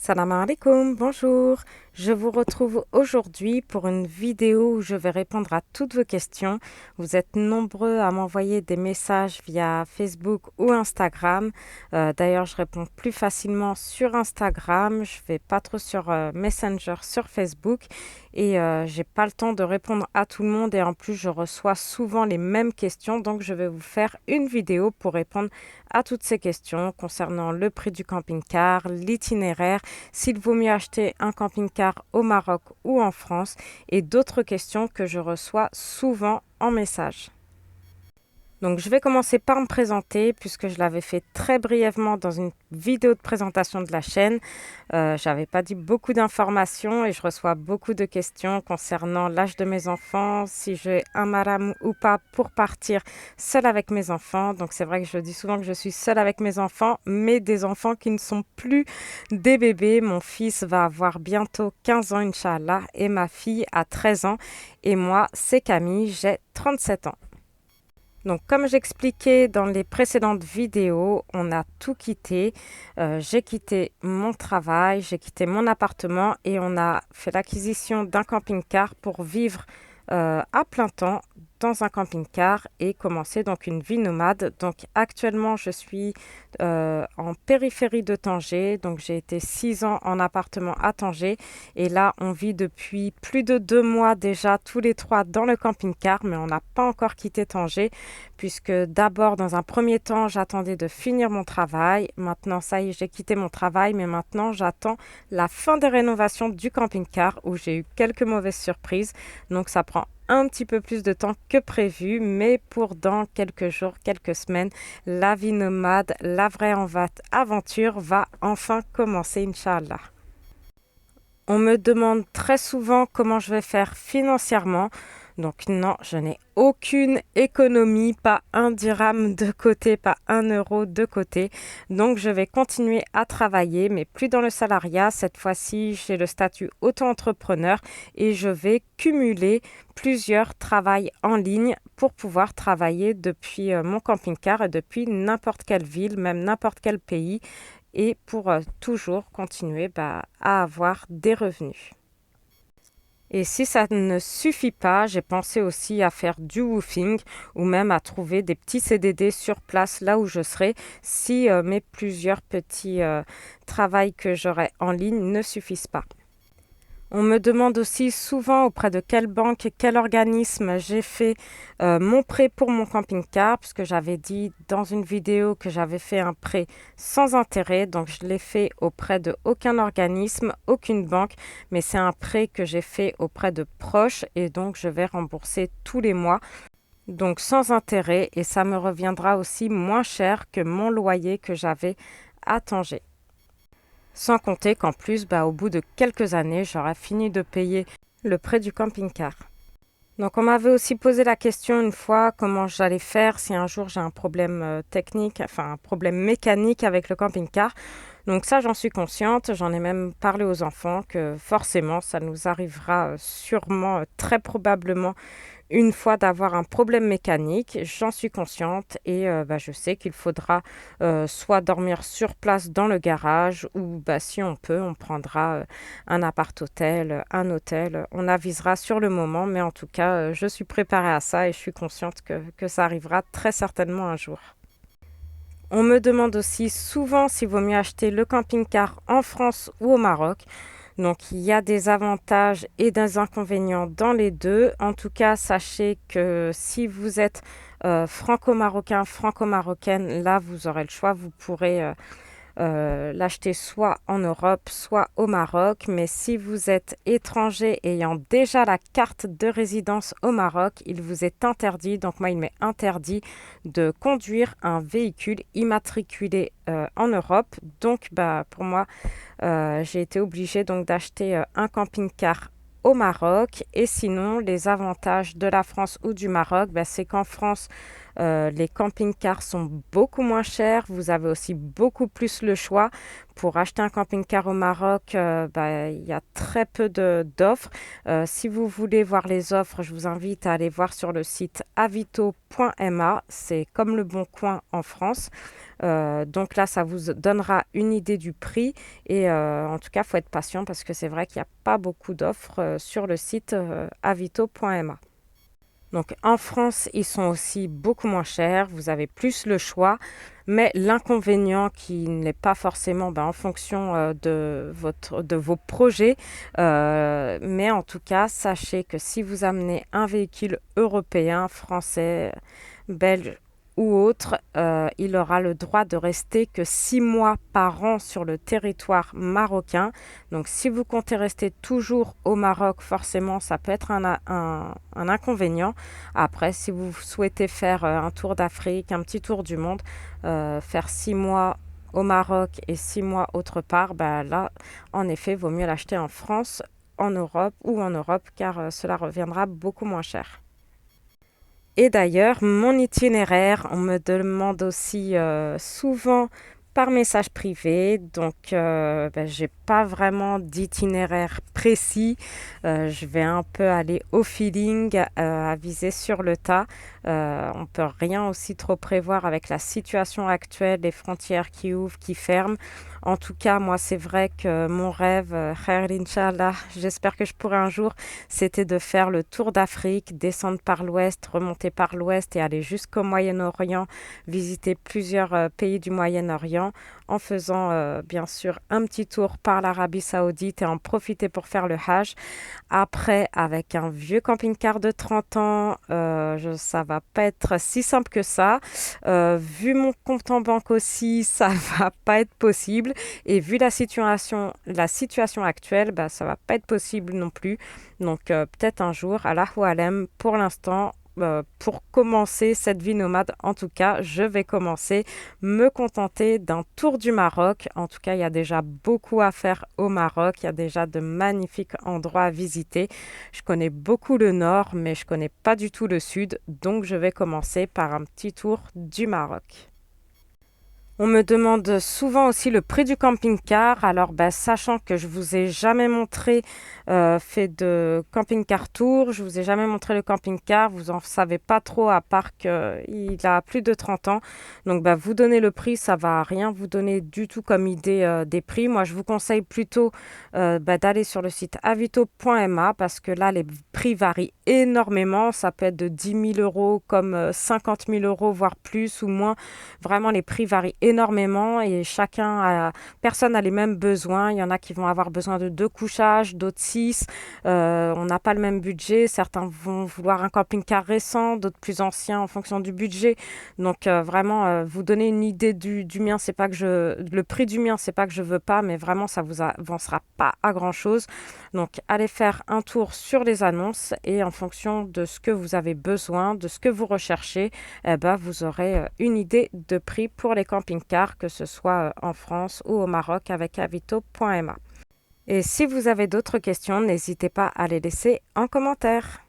Salam alaikum, bonjour. Je vous retrouve aujourd'hui pour une vidéo où je vais répondre à toutes vos questions. Vous êtes nombreux à m'envoyer des messages via Facebook ou Instagram. D'ailleurs, je réponds plus facilement sur Instagram. Je vais pas trop sur Messenger sur Facebook et j'ai pas le temps de répondre à tout le monde et en plus je reçois souvent les mêmes questions. Donc, je vais vous faire une vidéo pour répondre à toutes ces questions concernant le prix du camping-car, l'itinéraire, s'il vaut mieux acheter un camping-car au Maroc ou en France et d'autres questions que je reçois souvent en message. Donc, je vais commencer par me présenter puisque je l'avais fait très brièvement dans une vidéo de présentation de la chaîne. J'avais pas dit beaucoup d'informations et je reçois beaucoup de questions concernant l'âge de mes enfants, si j'ai un maram ou pas pour partir seule avec mes enfants. Donc, c'est vrai que je dis souvent que je suis seule avec mes enfants, mais des enfants qui ne sont plus des bébés. Mon fils va avoir bientôt 15 ans, Inch'Allah, et ma fille a 13 ans. Et moi, c'est Camille, j'ai 37 ans. Donc, comme j'expliquais dans les précédentes vidéos, on a tout quitté. J'ai quitté mon travail, j'ai quitté mon appartement et on a fait l'acquisition d'un camping-car pour vivre à plein temps dans un camping-car et commencer donc une vie nomade. Donc, actuellement, je suis en périphérie de Tanger. Donc, j'ai été 6 ans en appartement à Tanger et là, on vit depuis plus de 2 mois déjà tous les trois dans le camping-car, mais on n'a pas encore quitté Tanger puisque d'abord, dans un premier temps, j'attendais de finir mon travail. Maintenant, ça y est, j'ai quitté mon travail, mais maintenant, j'attends la fin des rénovations du camping-car où j'ai eu quelques mauvaises surprises. Donc, ça prend un petit peu plus de temps que prévu, mais pour dans quelques jours, quelques semaines, la vie nomade, la vraie aventure va enfin commencer, Inch'Allah. On me demande très souvent comment je vais faire financièrement. Donc non, je n'ai aucune économie, pas un dirham de côté, pas un euro de côté. Donc je vais continuer à travailler, mais plus dans le salariat. Cette fois-ci, j'ai le statut auto-entrepreneur et je vais cumuler plusieurs travails en ligne pour pouvoir travailler depuis mon camping-car et depuis n'importe quelle ville, même n'importe quel pays et pour toujours continuer à avoir des revenus. Et si ça ne suffit pas, j'ai pensé aussi à faire du woofing ou même à trouver des petits CDD sur place là où je serai si mes plusieurs petits travails que j'aurai en ligne ne suffisent pas. On me demande aussi souvent auprès de quelle banque et quel organisme j'ai fait mon prêt pour mon camping-car, puisque j'avais dit dans une vidéo que j'avais fait un prêt sans intérêt. Donc, je l'ai fait auprès de aucun organisme, aucune banque, mais c'est un prêt que j'ai fait auprès de proches et donc je vais rembourser tous les mois. Donc, sans intérêt et ça me reviendra aussi moins cher que mon loyer que j'avais à Tanger. Sans compter qu'en plus, au bout de quelques années, j'aurai fini de payer le prêt du camping-car. Donc, on m'avait aussi posé la question une fois comment j'allais faire si un jour j'ai un problème technique, enfin un problème mécanique avec le camping-car. Donc ça, j'en suis consciente. J'en ai même parlé aux enfants que forcément, ça nous arrivera sûrement, très probablement, une fois d'avoir un problème mécanique. J'en suis consciente et je sais qu'il faudra soit dormir sur place dans le garage ou si on peut, on prendra un appart-hôtel, un hôtel. On avisera sur le moment, mais en tout cas, je suis préparée à ça et je suis consciente que ça arrivera très certainement un jour. On me demande aussi souvent s'il vaut mieux acheter le camping-car en France ou au Maroc. Donc, il y a des avantages et des inconvénients dans les deux. En tout cas, sachez que si vous êtes franco-marocain, franco-marocaine, là, vous aurez le choix. Vous pourrez l'acheter soit en Europe, soit au Maroc. Mais si vous êtes étranger ayant déjà la carte de résidence au Maroc, il vous est interdit, donc moi il m'est interdit de conduire un véhicule immatriculé en Europe. Donc pour moi, j'ai été obligée donc d'acheter un camping-car au Maroc. Et sinon, les avantages de la France ou du Maroc, c'est qu'en France, les camping-cars sont beaucoup moins chers. Vous avez aussi beaucoup plus le choix. Pour acheter un camping-car au Maroc, il y a très peu d'offres. Si vous voulez voir les offres, je vous invite à aller voir sur le site avito.ma. C'est comme le Bon Coin en France. Donc là, ça vous donnera une idée du prix et en tout cas, il faut être patient parce que c'est vrai qu'il n'y a pas beaucoup d'offres sur le site avito.ma. Donc en France, ils sont aussi beaucoup moins chers, vous avez plus le choix, mais l'inconvénient qui n'est pas forcément en fonction de vos projets, mais en tout cas, sachez que si vous amenez un véhicule européen, français, belge ou autre, il aura le droit de rester que 6 mois par an sur le territoire marocain. Donc si vous comptez rester toujours au Maroc, forcément, ça peut être un inconvénient. Après, si vous souhaitez faire un tour d'Afrique, un petit tour du monde, faire 6 mois au Maroc et 6 mois autre part, là, en effet, vaut mieux l'acheter en France, en Europe car cela reviendra beaucoup moins cher. Et d'ailleurs, mon itinéraire, on me demande aussi souvent par message privé, donc j'ai pas vraiment d'itinéraire précis. Je vais un peu aller au feeling, à viser sur le tas. On peut rien aussi trop prévoir avec la situation actuelle, les frontières qui ouvrent, qui ferment. En tout cas, moi, c'est vrai que mon rêve, Khair Inch'Allah, j'espère que je pourrai un jour, c'était de faire le tour d'Afrique, descendre par l'ouest, remonter par l'ouest et aller jusqu'au Moyen-Orient, visiter plusieurs pays du Moyen-Orient en faisant bien sûr un petit tour par l'Arabie Saoudite et en profiter pour faire le Hajj. Après, avec un vieux camping-car de 30 ans, ça va pas être si simple que ça. Vu mon compte en banque aussi, ça va pas être possible. Et vu la situation actuelle, ça va pas être possible non plus. Donc peut-être un jour, Allahu Alem, pour l'instant, pour commencer cette vie nomade, en tout cas, je vais commencer me contenter d'un tour du Maroc. En tout cas, il y a déjà beaucoup à faire au Maroc. Il y a déjà de magnifiques endroits à visiter. Je connais beaucoup le nord, mais je connais pas du tout le sud. Donc, je vais commencer par un petit tour du Maroc. On me demande souvent aussi le prix du camping-car. Alors, sachant que je vous ai jamais montré fait de camping-car tour, je vous ai jamais montré le camping-car, vous en savez pas trop à part qu'il a plus de 30 ans. Donc, vous donner le prix, ça va rien vous donner du tout comme idée des prix. Moi, je vous conseille plutôt d'aller sur le site avito.ma parce que là, les prix varient énormément. Ça peut être de 10 000 euros comme 50 000 euros, voire plus ou moins. Vraiment, les prix varient énormément et personne n'a les mêmes besoins. Il y en a qui vont avoir besoin de 2 couchages, d'autres 6. On n'a pas le même budget. Certains vont vouloir un camping-car récent, d'autres plus anciens en fonction du budget. Donc vraiment, vous donner une idée du mien, c'est pas que le prix du mien, c'est pas que je veux pas, mais vraiment ça vous avancera pas à grand chose. Donc allez faire un tour sur les annonces et en fonction de ce que vous avez besoin, de ce que vous recherchez, vous aurez une idée de prix pour les camping-cars, que ce soit en France ou au Maroc avec avito.ma. Et si vous avez d'autres questions, n'hésitez pas à les laisser en commentaire.